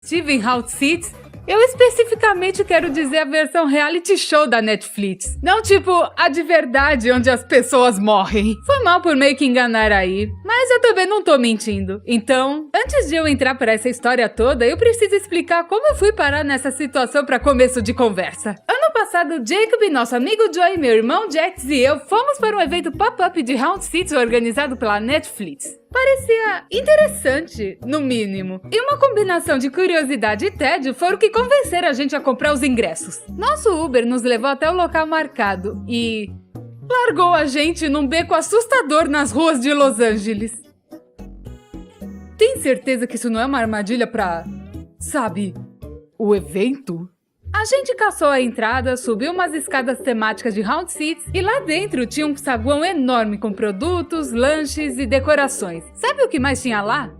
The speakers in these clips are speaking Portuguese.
estive em Round 6, eu especificamente quero dizer a versão reality show da Netflix. Não tipo a de verdade, onde as pessoas morrem. Foi mal por meio que enganar aí, mas eu também não tô mentindo. Então, antes de eu entrar para essa história toda, eu preciso explicar como eu fui parar nessa situação para começo de conversa. Ano passado, Jacob, nosso amigo Joey, meu irmão Jax e eu fomos para um evento pop-up de Round 6 organizado pela Netflix. Parecia interessante, no mínimo. E uma combinação de curiosidade e tédio foram o que convenceram a gente a comprar os ingressos. Nosso Uber nos levou até o local marcado e largou a gente num beco assustador nas ruas de Los Angeles. Tem certeza que isso não é uma armadilha pra, sabe, o evento? A gente caçou a entrada, subiu umas escadas temáticas de Round 6 e lá dentro tinha um saguão enorme com produtos, lanches e decorações. Sabe o que mais tinha lá?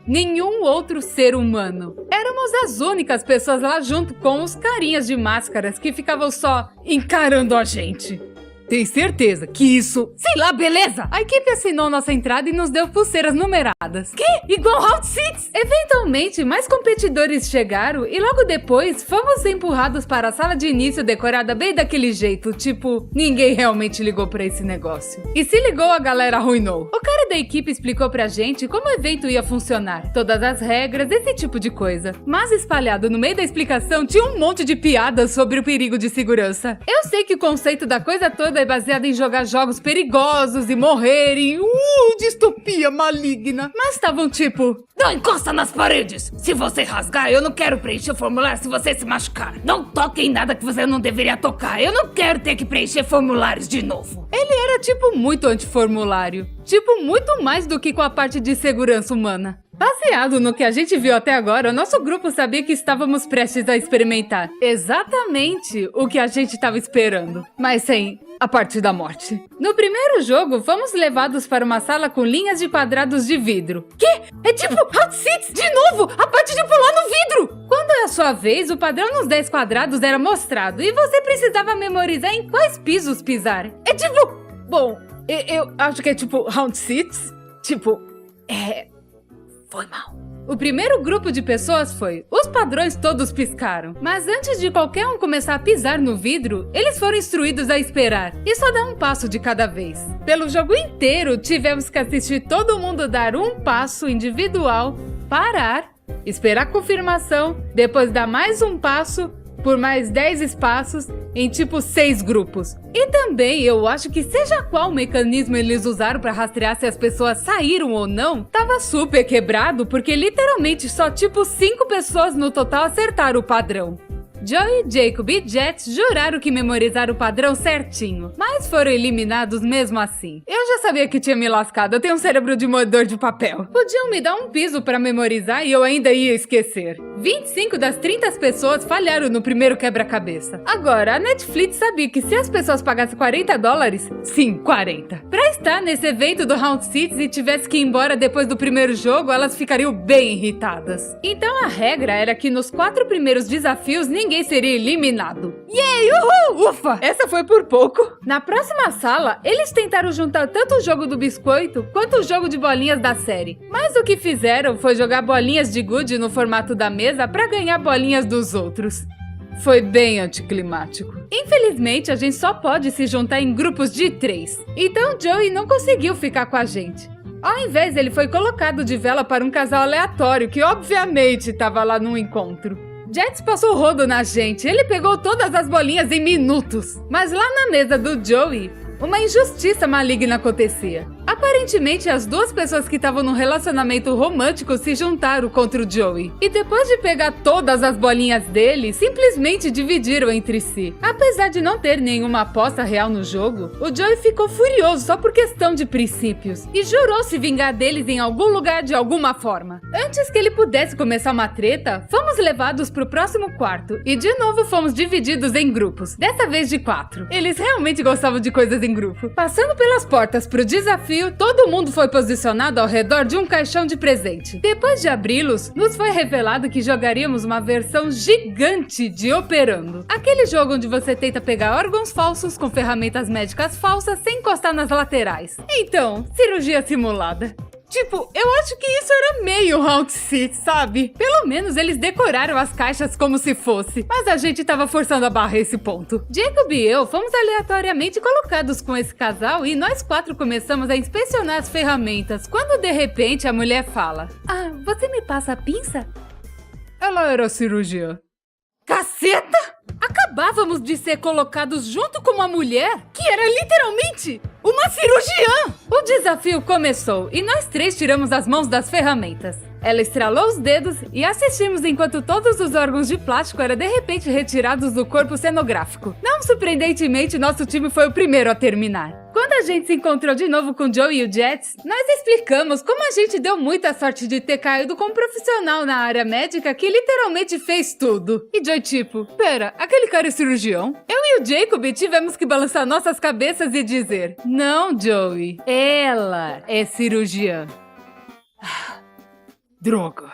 Nenhum outro ser humano. Éramos as únicas pessoas lá junto com os carinhas de máscaras que ficavam só encarando a gente. Tem certeza que isso... Sei lá, beleza! A equipe assinou nossa entrada e nos deu pulseiras numeradas. Que? Igual Round 6? Eventualmente, mais competidores chegaram e logo depois fomos empurrados para a sala de início decorada bem daquele jeito, tipo, ninguém realmente ligou pra esse negócio. E se ligou, a galera arruinou. O cara da equipe explicou pra gente como o evento ia funcionar, todas as regras, esse tipo de coisa. Mas espalhado no meio da explicação tinha um monte de piadas sobre o perigo de segurança. Eu sei que o conceito da coisa toda é baseada em jogar jogos perigosos e morrerem, distopia maligna. Mas estavam tipo, não encosta nas paredes! Se você rasgar, eu não quero preencher o formulário se você se machucar. Não toque em nada que você não deveria tocar. Eu não quero ter que preencher formulários de novo. Ele era tipo muito anti-formulário. Tipo, muito mais do que com a parte de segurança humana. Baseado no que a gente viu até agora, o nosso grupo sabia que estávamos prestes a experimentar exatamente o que a gente estava esperando, mas sem a parte da morte. No primeiro jogo, fomos levados para uma sala com linhas de quadrados de vidro. Que? É tipo Round 6 de novo! A parte de pular no vidro! Quando é a sua vez, o padrão nos 10 quadrados era mostrado e você precisava memorizar em quais pisos pisar. É tipo... Bom, eu acho que é tipo Round 6. Tipo... Foi mal. O primeiro grupo de pessoas foi... Os padrões todos piscaram. Mas antes de qualquer um começar a pisar no vidro, eles foram instruídos a esperar. E só dar um passo de cada vez. Pelo jogo inteiro, tivemos que assistir todo mundo dar um passo individual, parar, esperar a confirmação, depois dar mais um passo, por mais 10 espaços, em tipo 6 grupos. E também, eu acho que seja qual mecanismo eles usaram para rastrear se as pessoas saíram ou não, tava super quebrado, porque literalmente só tipo 5 pessoas no total acertaram o padrão. Joey, Jacob e Jax juraram que memorizaram o padrão certinho, mas foram eliminados mesmo assim. Eu já sabia que tinha me lascado, eu tenho um cérebro de moedor de papel. Podiam me dar um piso pra memorizar e eu ainda ia esquecer. 25 das 30 pessoas falharam no primeiro quebra-cabeça. Agora, a Netflix sabia que se as pessoas pagassem $40, sim, 40, pra estar nesse evento do Round 6 e tivesse que ir embora depois do primeiro jogo, elas ficariam bem irritadas. Então a regra era que nos 4 primeiros desafios ninguém seria eliminado. Yay! Uhul! Ufa! Essa foi por pouco. Na próxima sala, eles tentaram juntar tanto o jogo do biscoito quanto o jogo de bolinhas da série. Mas o que fizeram foi jogar bolinhas de gude no formato da mesa pra ganhar bolinhas dos outros. Foi bem anticlimático. Infelizmente, a gente só pode se juntar em grupos de 3. Então, Joey não conseguiu ficar com a gente. Ao invés, ele foi colocado de vela para um casal aleatório que obviamente estava lá num encontro. Jax passou o rodo na gente, ele pegou todas as bolinhas em minutos. Mas lá na mesa do Joey, uma injustiça maligna acontecia. Aparentemente, as duas pessoas que estavam num relacionamento romântico se juntaram contra o Joey. E depois de pegar todas as bolinhas dele, simplesmente dividiram entre si. Apesar de não ter nenhuma aposta real no jogo, o Joey ficou furioso só por questão de princípios. E jurou se vingar deles em algum lugar de alguma forma. Antes que ele pudesse começar uma treta, fomos levados pro próximo quarto. E de novo fomos divididos em grupos. Dessa vez de 4. Eles realmente gostavam de coisas em grupo. Passando pelas portas pro desafio, todo mundo foi posicionado ao redor de um caixão de presente. Depois de abri-los, nos foi revelado que jogaríamos uma versão gigante de Operando. Aquele jogo onde você tenta pegar órgãos falsos com ferramentas médicas falsas sem encostar nas laterais. Então, cirurgia simulada. Tipo, eu acho que isso era meio Round Six, sabe? Pelo menos eles decoraram as caixas como se fosse. Mas a gente tava forçando a barra a esse ponto. Jacob e eu fomos aleatoriamente colocados com esse casal e nós 4 começamos a inspecionar as ferramentas. Quando de repente a mulher fala: "Ah, você me passa a pinça?" Ela era cirurgiã. Caceta! Acabávamos de ser colocados junto com uma mulher que era literalmente uma cirurgiã! O desafio começou e nós 3 tiramos as mãos das ferramentas. Ela estralou os dedos e assistimos enquanto todos os órgãos de plástico eram de repente retirados do corpo cenográfico. Não surpreendentemente, nosso time foi o primeiro a terminar. Quando a gente se encontrou de novo com o Joe e o Jets, nós explicamos como a gente deu muita sorte de ter caído com um profissional na área médica que literalmente fez tudo. E Joe tipo, pera, aquele cara é cirurgião? Eu e o Jacob tivemos que balançar nossas cabeças e dizer, não, Joey, ela é cirurgiã. Droga.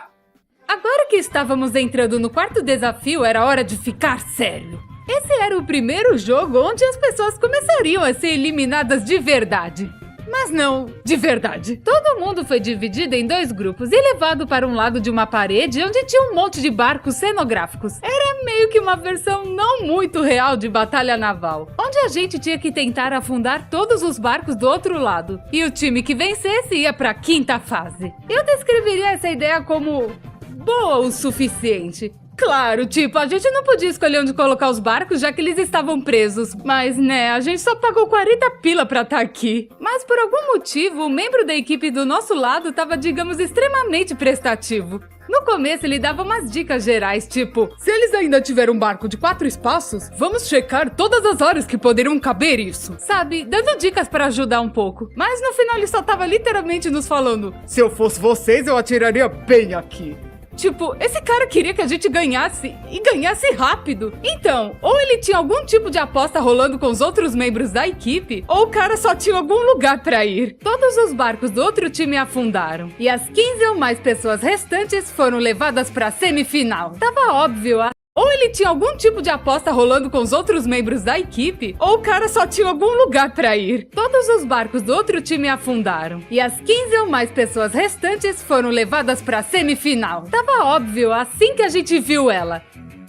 Agora que estávamos entrando no quarto desafio, era hora de ficar sério. Esse era o primeiro jogo onde as pessoas começariam a ser eliminadas de verdade. Mas não de verdade. Todo mundo foi dividido em 2 grupos e levado para um lado de uma parede onde tinha um monte de barcos cenográficos. Era meio que uma versão não muito real de batalha naval, onde a gente tinha que tentar afundar todos os barcos do outro lado. E o time que vencesse ia para a 5ª fase. Eu descreveria essa ideia como boa o suficiente. Claro, tipo, a gente não podia escolher onde colocar os barcos, já que eles estavam presos. Mas, né, a gente só pagou 40 pila pra estar aqui. Mas, por algum motivo, o membro da equipe do nosso lado tava, digamos, extremamente prestativo. No começo, ele dava umas dicas gerais, tipo, se eles ainda tiverem um barco de 4 espaços, vamos checar todas as horas que poderiam caber isso. Sabe, dando dicas pra ajudar um pouco. Mas no final ele só tava literalmente nos falando, se eu fosse vocês, eu atiraria bem aqui. Tipo, esse cara queria que a gente ganhasse, e ganhasse rápido. Então, ou ele tinha algum tipo de aposta rolando com os outros membros da equipe, ou o cara só tinha algum lugar pra ir. Todos os barcos do outro time afundaram, e as 15 ou mais pessoas restantes foram levadas pra semifinal. Tava óbvio, ou ele tinha algum tipo de aposta rolando com os outros membros da equipe, ou o cara só tinha algum lugar pra ir. Todos os barcos do outro time afundaram, e as 15 ou mais pessoas restantes foram levadas pra semifinal. Tava óbvio assim que a gente viu ela.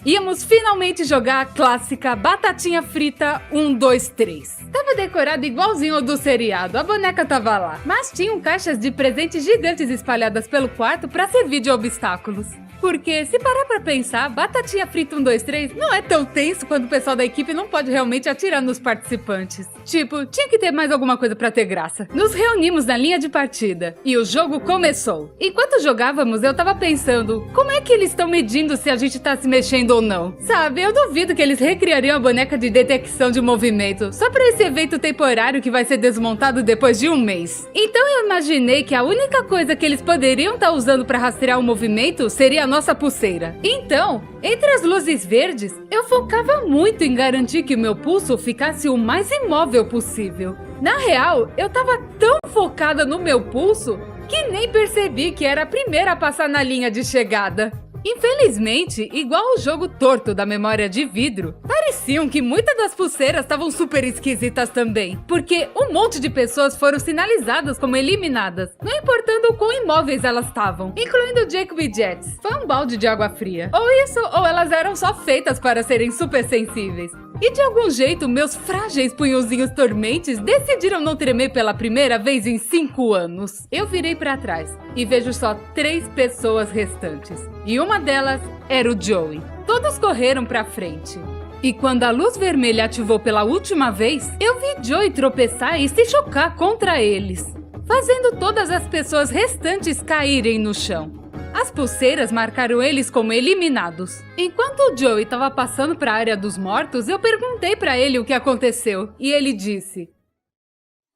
Íamos finalmente jogar a clássica batatinha frita 1, 2, 3. Tava decorado igualzinho ao do seriado, a boneca tava lá. Mas tinham caixas de presentes gigantes espalhadas pelo quarto pra servir de obstáculos. Porque, se parar pra pensar, batatinha frita 1, 2, 3 não é tão tenso quando o pessoal da equipe não pode realmente atirar nos participantes. Tipo, tinha que ter mais alguma coisa pra ter graça. Nos reunimos na linha de partida e o jogo começou. Enquanto jogávamos, eu tava pensando, como é que eles estão medindo se a gente tá se mexendo ou não? Sabe, eu duvido que eles recriariam a boneca de detecção de movimento só pra esse evento temporário que vai ser desmontado depois de 1 mês. Então eu imaginei que a única coisa que eles poderiam estar usando pra rastrear o movimento seria a nossa pulseira. Então, entre as luzes verdes, eu focava muito em garantir que o meu pulso ficasse o mais imóvel possível. Na real, eu tava tão focada no meu pulso que nem percebi que era a primeira a passar na linha de chegada. Infelizmente, igual o jogo torto da memória de vidro, pareciam que muitas das pulseiras estavam super esquisitas também, porque um monte de pessoas foram sinalizadas como eliminadas, não importando o quão imóveis elas estavam, incluindo Jacob e Jets. Foi um balde de água fria. Ou isso, ou elas eram só feitas para serem super sensíveis. E de algum jeito, meus frágeis punhozinhos dormentes decidiram não tremer pela primeira vez em 5 anos. Eu virei pra trás e vejo só 3 pessoas restantes. E uma delas era o Joey. Todos correram pra frente. E quando a luz vermelha ativou pela última vez, eu vi Joey tropeçar e se chocar contra eles, fazendo todas as pessoas restantes caírem no chão. As pulseiras marcaram eles como eliminados. Enquanto o Joey estava passando para a área dos mortos, eu perguntei para ele o que aconteceu. E ele disse: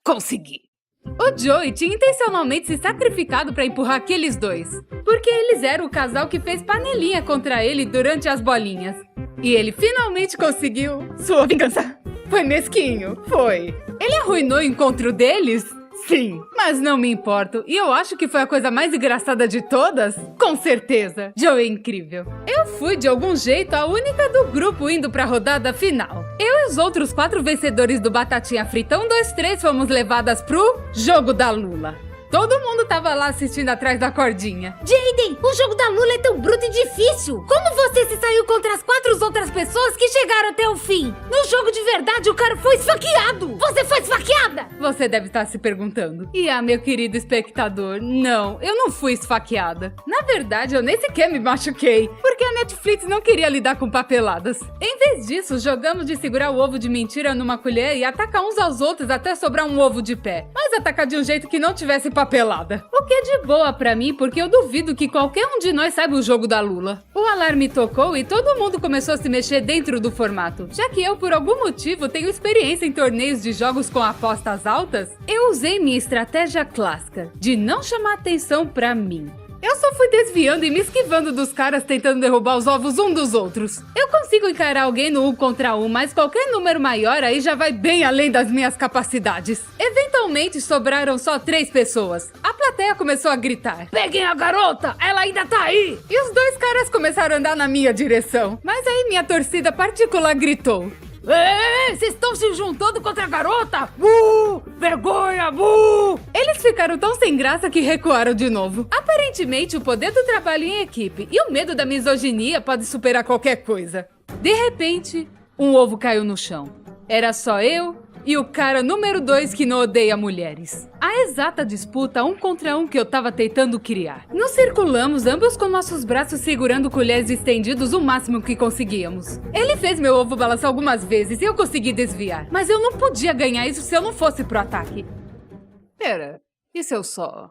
Consegui. O Joey tinha intencionalmente se sacrificado para empurrar aqueles 2, porque eles eram o casal que fez panelinha contra ele durante as bolinhas. E ele finalmente conseguiu sua vingança. Foi mesquinho, foi. Ele arruinou o encontro deles? Sim, mas não me importo. E eu acho que foi a coisa mais engraçada de todas? Com certeza. Joey é incrível. Eu fui, de algum jeito, a única do grupo indo pra rodada final. Eu e os outros 4 vencedores do Batatinha Frita 1, 2, 3 fomos levadas pro Jogo da Lula. Todo mundo tava lá assistindo atrás da cordinha. Jaden, o jogo da Lula é tão bruto e difícil. Como você se saiu contra as 4 outras pessoas que chegaram até o fim? No jogo de verdade, o cara foi esfaqueado. Você foi esfaqueada? Você deve estar se perguntando. Meu querido espectador, não, eu não fui esfaqueada. Na verdade, eu nem sequer me machuquei, porque a Netflix não queria lidar com papeladas. Em vez disso, jogamos de segurar o ovo de mentira numa colher e atacar uns aos outros até sobrar um ovo de pé. Mas atacar de um jeito que não tivesse papelada. O que é de boa pra mim, porque eu duvido que qualquer um de nós saiba o jogo da Lula. O alarme tocou e todo mundo começou a se mexer dentro do formato. Já que eu, por algum motivo, tenho experiência em torneios de jogos com apostas altas, eu usei minha estratégia clássica de não chamar atenção pra mim. Eu só fui desviando e me esquivando dos caras tentando derrubar os ovos um dos outros. Eu consigo encarar alguém no 1 contra 1, mas qualquer número maior aí já vai bem além das minhas capacidades. Eventualmente sobraram só 3 pessoas. A plateia começou a gritar: Peguem a garota, ela ainda tá aí! E os 2 caras começaram a andar na minha direção. Mas aí minha torcida particular gritou: Ei, vocês estão se juntando contra a garota? Vergonha, Eles ficaram tão sem graça que recuaram de novo. Aparentemente, o poder do trabalho em equipe e o medo da misoginia pode superar qualquer coisa. De repente, um ovo caiu no chão. Era só eu e o cara número 2 que não odeia mulheres. A exata disputa 1 contra 1 que eu tava tentando criar. Nos circulamos, ambos com nossos braços segurando colheres estendidos o máximo que conseguíamos. Ele fez meu ovo balançar algumas vezes e eu consegui desviar. Mas eu não podia ganhar isso se eu não fosse pro ataque. Pera, e se eu só...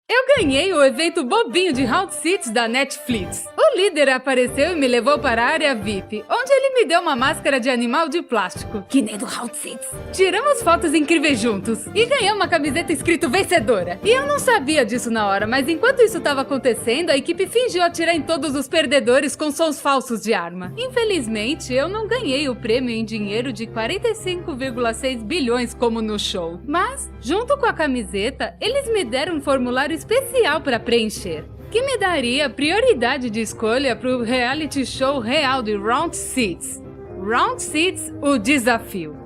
Eu ganhei o evento bobinho de Round Six da Netflix. O líder apareceu e me levou para a área VIP, onde ele me deu uma máscara de animal de plástico. Que nem do Round Six. Tiramos fotos incríveis juntos e ganhei uma camiseta escrito vencedora. E eu não sabia disso na hora, mas enquanto isso estava acontecendo, a equipe fingiu atirar em todos os perdedores com sons falsos de arma. Infelizmente, eu não ganhei o prêmio em dinheiro de 45,6 bilhões como no show. Mas, junto com a camiseta, eles me deram um formulário especial para preencher, que me daria prioridade de escolha para o reality show real de Round Six. Round Six, o desafio.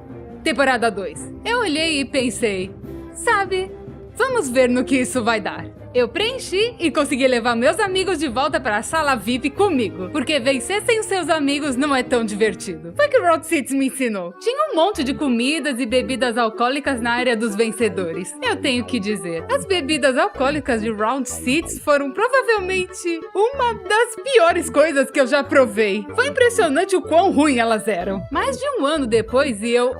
Temporada 2. Eu olhei e pensei, sabe, vamos ver no que isso vai dar. Eu preenchi e consegui levar meus amigos de volta para a sala VIP comigo, porque vencer sem os seus amigos não é tão divertido. Foi que o Round Six me ensinou. Tinha um monte de comidas e bebidas alcoólicas na área dos vencedores. Eu tenho que dizer, as bebidas alcoólicas de Round Six foram provavelmente uma das piores coisas que eu já provei. Foi impressionante o quão ruim elas eram. Mais de um ano depois e eu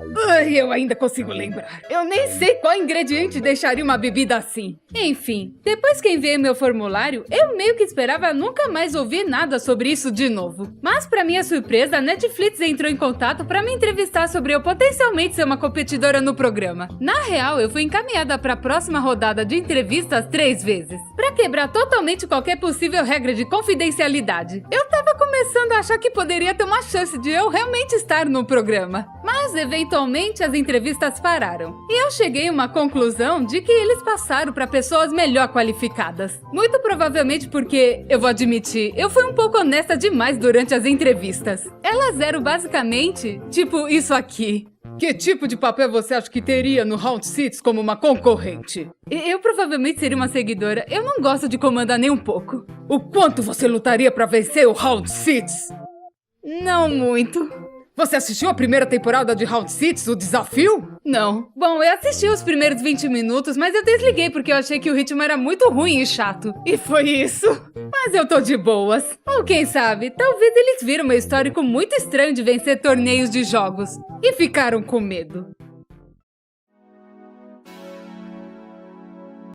ainda consigo lembrar. Eu nem sei qual ingrediente deixaria uma bebida assim. Enfim, depois que enviei meu formulário, eu meio que esperava nunca mais ouvir nada sobre isso de novo. Mas, pra minha surpresa, a Netflix entrou em contato pra me entrevistar sobre eu potencialmente ser uma competidora no programa. Na real, eu fui encaminhada pra próxima rodada de entrevistas 3 vezes, pra quebrar totalmente qualquer possível regra de confidencialidade. Eu tava começando a achar que poderia ter uma chance de eu realmente estar no programa. Mas, eventualmente, as entrevistas pararam. E eu cheguei a uma conclusão de que eles passaram pra pessoas melhor qualificadas. Muito provavelmente porque, eu vou admitir, eu fui um pouco honesta demais durante as entrevistas. Elas eram basicamente, tipo isso aqui. Que tipo de papel você acha que teria no Round Six como uma concorrente? Eu provavelmente seria uma seguidora. Eu não gosto de comandar nem um pouco. O quanto você lutaria pra vencer o Round Six? Não muito. Você assistiu a primeira temporada de Round Six, o desafio? Não. Bom, eu assisti os primeiros 20 minutos, mas eu desliguei porque eu achei que o ritmo era muito ruim e chato. E foi isso. Mas eu tô de boas. Ou quem sabe, talvez eles viram meu histórico muito estranho de vencer torneios de jogos e ficaram com medo.